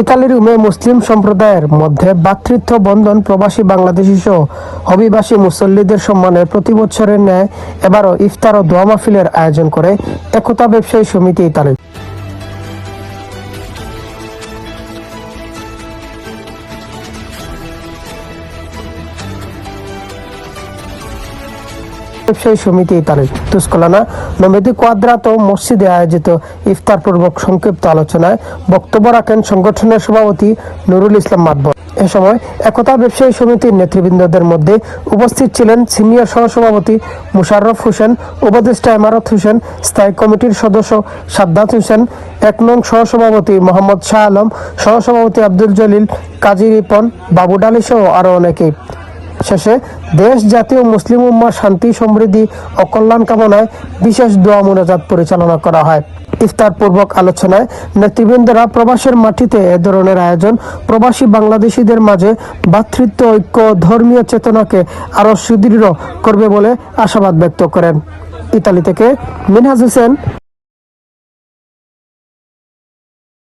ইতালির রোমে মুসলিম সম্প্রদায়ের মধ্যে ভ্রাতৃত্ব বন্ধন প্রবাসী বাংলাদেশি সহ অভিবাসী মুসল্লিদের সম্মানে প্রতি বছরের ন্যায় এবারও ইফতার ও দোয়া মাহফিলের আয়োজন করে একতা ব্যবসায়ী সমিতি ইতালি। ব্যবসায়ী সমিতি ইতালি তুস্কলানা নমেদি কোয়াদ্রাতো মসজিদে আয়োজিত ইফতার পূর্বক সংক্ষিপ্ত আলোচনায় বক্তব্য রাখেন সংগঠনের সভাপতি নুরুল ইসলাম মাতবর। এ সময় একতা ব্যবসায়ী সমিতির নেতৃবৃন্দদের মধ্যে উপস্থিত ছিলেন সিনিয়র সহসভাপতি মুশাররফ হোসেন, উপদেষ্টা ইমারত হোসেন, স্থায়ী কমিটির সদস্য সাদ্দাত হোসেন, ১ নং সহসভাপতি মোহাম্মদ শাহ আলম, সহসভাপতি আব্দুল জলিল, কাজী রিপন, বাবু ডালি সহ আরও অনেকেই। শেষে দেশ, জাতি ও মুসলিম উম্মার শান্তি, সমৃদ্ধি ও কল্যাণ কামনায় বিশেষ দোয়া মুনাজাত পরিচালনা করা হয়। ইফতার পূর্বক আলোচনায় নেতৃবৃন্দরা প্রবাসের মাটিতে এ ধরনের আয়োজন প্রবাসী বাংলাদেশিদের মাঝে ভ্রাতৃত্ব, ঐক্য ও ধর্মীয় চেতনাকে আরও সুদৃঢ় করবে বলে আশাবাদ ব্যক্ত করেন। ইতালি থেকে মিনহাজ হোসেন,